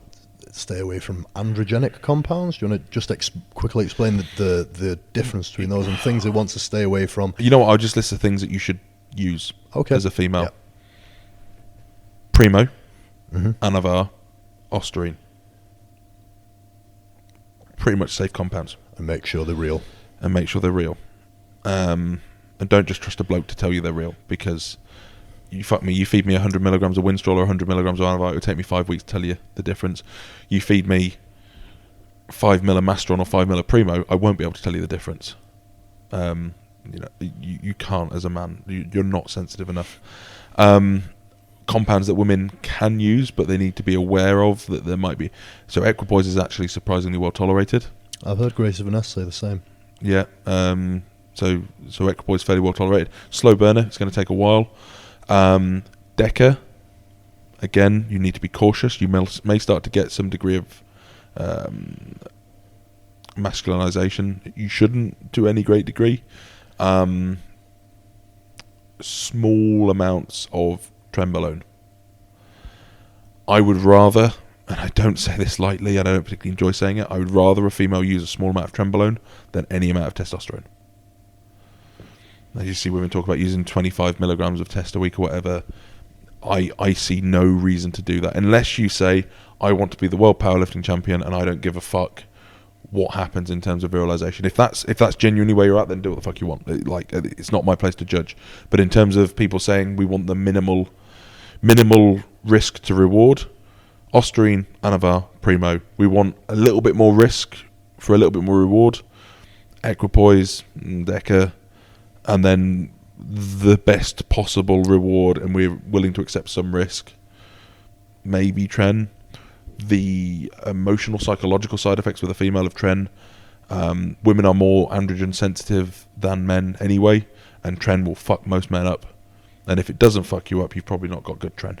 stay away from androgenic compounds. Do you want to just quickly explain the difference between those and things they want to stay away from? You know what, I'll just list the things that you should use as a female. Yeah. Primo, Anavar, Osterine. Pretty much safe compounds. And make sure they're real. And don't just trust a bloke to tell you they're real, because you feed me 100 milligrams of Winstrol or 100 milligrams of Anavar, it would take me 5 weeks to tell you the difference. You feed me 5 mil of Mastron or 5 mil of Primo, I won't be able to tell you the difference. You can't as a man. You're not sensitive enough. Compounds that women can use, but they need to be aware of that there might be. So equipoise is actually surprisingly well tolerated. I've heard Grace of Vanessa say the same. Yeah. So equipoise is fairly well tolerated. Slow burner. It's going to take a while. Deca. Again, you need to be cautious. You may start to get some degree of masculinization. You shouldn't to any great degree. Small amounts of Trenbolone. I would rather, and I don't say this lightly, and I don't particularly enjoy saying it, I would rather a female use a small amount of Trenbolone than any amount of testosterone. As you see women talk about using 25 milligrams of test a week or whatever, I see no reason to do that. Unless you say, I want to be the world powerlifting champion and I don't give a fuck what happens in terms of virilization. If that's genuinely where you're at, then do what the fuck you want. It's not my place to judge. But in terms of people saying we want the minimal risk to reward, Osterine, Anavar, Primo. We want a little bit more risk for a little bit more reward. equipoise, Deca, and then the best possible reward, and we're willing to accept some risk, maybe Tren. The emotional, psychological side effects with a female of Tren, women are more androgen sensitive than men anyway, and Tren will fuck most men up. And if it doesn't fuck you up, you've probably not got good Tren.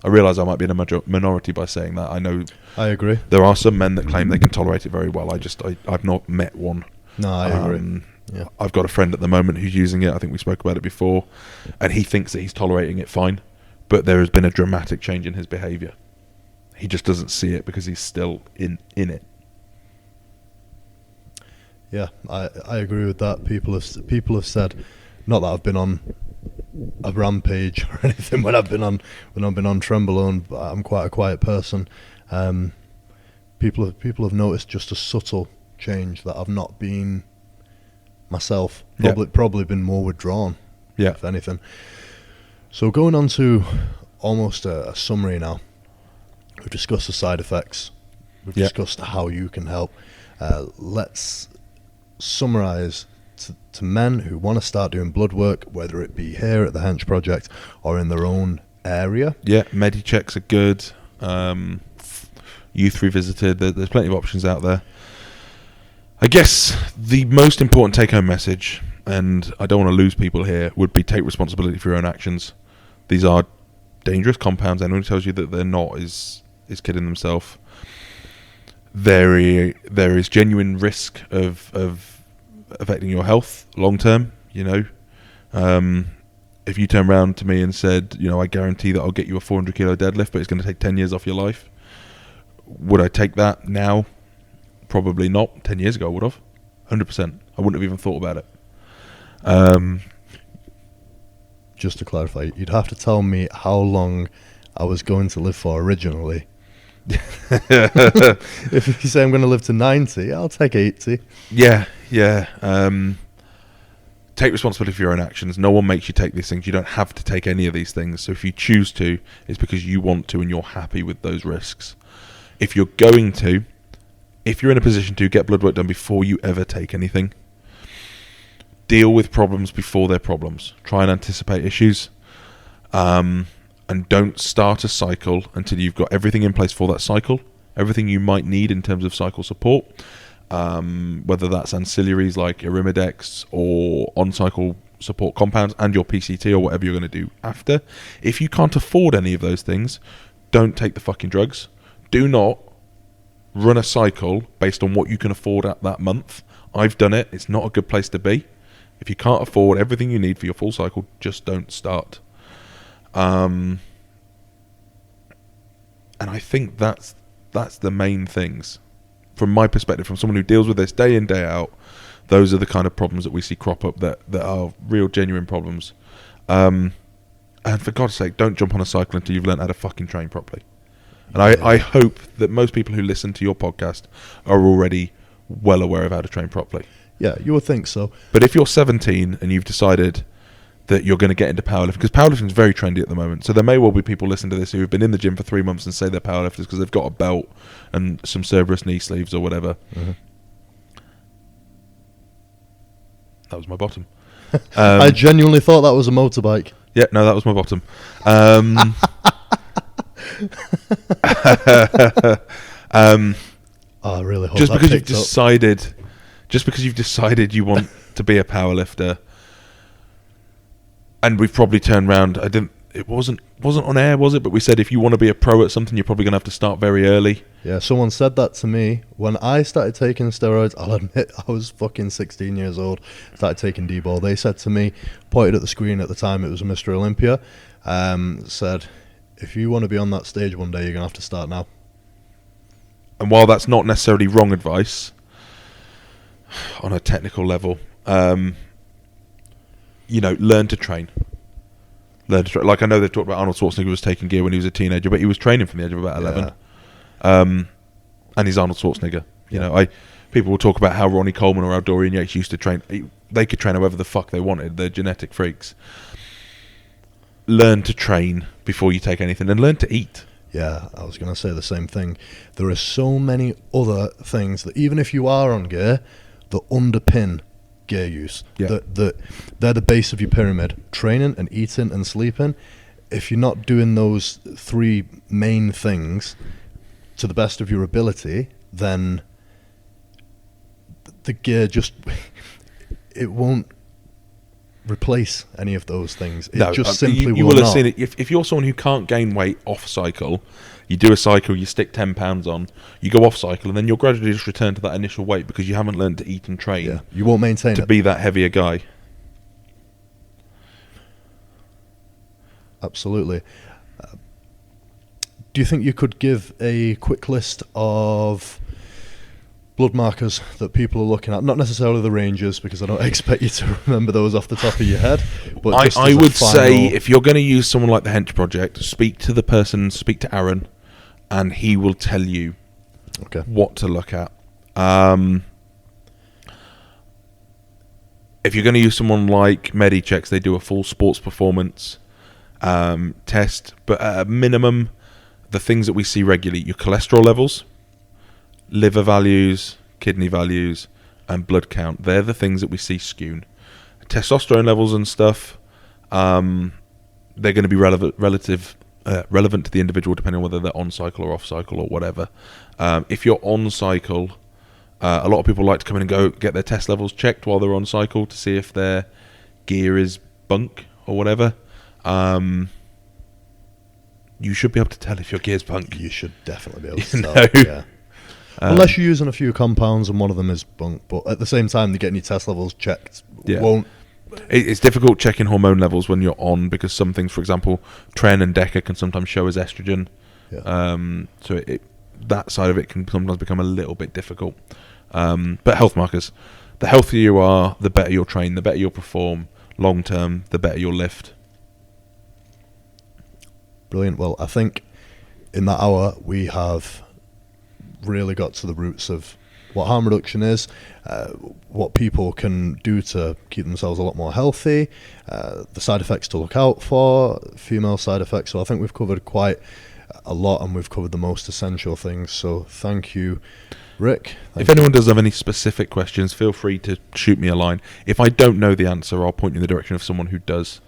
I realise I might be in a minority by saying that. I know I agree. There are some men that claim they can tolerate it very well. I've not met one. No, I agree. Yeah. I've got a friend at the moment who's using it. I think we spoke about it before, and he thinks that he's tolerating it fine, but there has been a dramatic change in his behaviour. He just doesn't see it because he's still in it. Yeah, I agree with that. People have said, not that I've been on a rampage or anything when I've been on Trenbolone, but I'm quite a quiet person. People have noticed just a subtle change that I've not been myself. Probably been more withdrawn. Yeah. If anything. So going on to almost a summary now. We've discussed the side effects. We've discussed how you can help. Let's summarise to men who want to start doing blood work, whether it be here at the Hench Project or in their own area. Yeah, Medichecks are good. Youth Revisited. There's plenty of options out there. I guess the most important take-home message, and I don't want to lose people here, would be take responsibility for your own actions. These are dangerous compounds. Anyone who tells you that they're not is kidding themselves. There is genuine risk of affecting your health long term. If you turn around to me and said, I guarantee that I'll get you a 400 kilo deadlift, but it's going to take 10 years off your life, would I take that now? Probably not. 10 years ago I would have. 100%. I wouldn't have even thought about it. Just to clarify, you'd have to tell me how long I was going to live for originally. If you say I'm going to live to 90, I'll take 80. Yeah. Take responsibility for your own actions. No one makes you take these things. You don't have to take any of these things. So if you choose to, it's because you want to and you're happy with those risks. If you're going to, if you're in a position to, get blood work done before you ever take anything. Deal with problems before they're problems. Try and anticipate issues. And don't start a cycle until you've got everything in place for that cycle. Everything you might need in terms of cycle support. Whether that's ancillaries like Irimidex or on-cycle support compounds and your PCT or whatever you're going to do after. If you can't afford any of those things, don't take the fucking drugs. Do not run a cycle based on what you can afford at that month. I've done it. It's not a good place to be. If you can't afford everything you need for your full cycle, just don't start. And I think that's the main things. From my perspective, from someone who deals with this day in, day out, those are the kind of problems that we see crop up that are real, genuine problems. And for God's sake, don't jump on a cycle until you've learned how to fucking train properly. And I hope that most people who listen to your podcast are already well aware of how to train properly. Yeah, you would think so. But if you're 17 and you've decided that you're going to get into powerlifting, because powerlifting is very trendy at the moment, so there may well be people listening to this who have been in the gym for 3 months and say they're powerlifters because they've got a belt and some Cerberus knee sleeves or whatever. Mm-hmm. That was my bottom. I genuinely thought that was a motorbike. Yeah, no, that was my bottom. I really hope just that because you've decided you want to be a powerlifter, and we've probably turned around. It wasn't on air, was it? But we said if you want to be a pro at something, you're probably going to have to start very early. Yeah, someone said that to me when I started taking steroids. I'll admit I was fucking 16 years old. Started taking D-ball. They said to me, pointed at the screen at the time, it was Mr. Olympia. Said, if you want to be on that stage one day, you're going to have to start now. And while that's not necessarily wrong advice, on a technical level, learn to train. Like I know they've talked about Arnold Schwarzenegger was taking gear when he was a teenager, but he was training from the age of about 11. Yeah. And he's Arnold Schwarzenegger. People will talk about how Ronnie Coleman or how Dorian Yates used to train. They could train however the fuck they wanted. They're genetic freaks. Learn to train before you take anything, and learn to eat. Yeah, I was going to say the same thing. There are so many other things that even if you are on gear, that underpin gear use. Yeah. They're the base of your pyramid. Training and eating and sleeping. If you're not doing those three main things to the best of your ability, then the gear just it won't replace any of those things. It just simply you will have not. seen it. If you're someone who can't gain weight off cycle, you do a cycle, you stick 10 pounds on, you go off cycle, and then you'll gradually just return to that initial weight because you haven't learned to eat and train. Yeah, you won't maintain to it. be that heavier guy. Absolutely. Do you think you could give a quick list of blood markers that people are looking at? Not necessarily the ranges, because I don't expect you to remember those off the top of your head. But I would say if you're going to use someone like the Hench Project, speak to Aaron, and he will tell you what to look at. If you're going to use someone like MediChecks, they do a full sports performance test, but at a minimum, the things that we see regularly, your cholesterol levels, liver values, kidney values, and blood count, they're the things that we see skewed. Testosterone levels and stuff, they're going to be relevant to the individual depending on whether they're on cycle or off cycle or whatever. If you're on cycle, a lot of people like to come in and go get their test levels checked while they're on cycle to see if their gear is bunk or whatever. You should be able to tell if your gear's bunk. You should definitely be able to tell. Yeah. Unless you're using a few compounds and one of them is bunk, but at the same time, getting your test levels checked won't. It's difficult checking hormone levels when you're on, because some things, for example, Tren and Deca can sometimes show as estrogen. Yeah. So that side of it can sometimes become a little bit difficult. But health markers, the healthier you are, the better you'll train, the better you'll perform. Long term, the better you'll lift. Brilliant. Well, I think in that hour we have really got to the roots of what harm reduction is, what people can do to keep themselves a lot more healthy, the side effects to look out for, female side effects. So I think we've covered quite a lot, and we've covered the most essential things. So thank you, Rick. If anyone does have any specific questions, feel free to shoot me a line. If I don't know the answer, I'll point you in the direction of someone who does.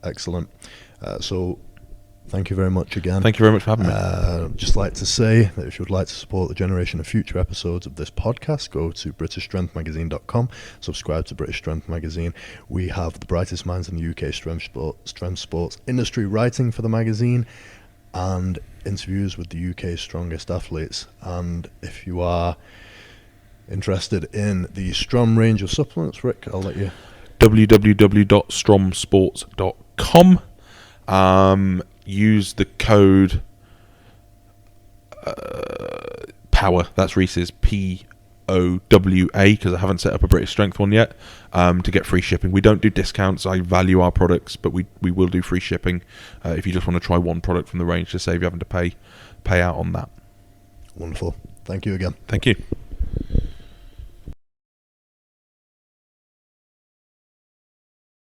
Excellent. So thank you very much again. Thank you very much for having me. I'd just like to say that if you would like to support the generation of future episodes of this podcast, go to BritishStrengthMagazine.com, subscribe to British Strength Magazine. We have the brightest minds in the UK strength sports industry writing for the magazine, and interviews with the UK's strongest athletes. And if you are interested in the Strom range of supplements, Rick, I'll let you. www.stromsports.com. Use the code POWER, that's Reese's POWA, because I haven't set up a British Strength one yet, to get free shipping. We don't do discounts. I value our products, but we will do free shipping if you just want to try one product from the range to save you having to pay out on that. Wonderful. Thank you again. Thank you.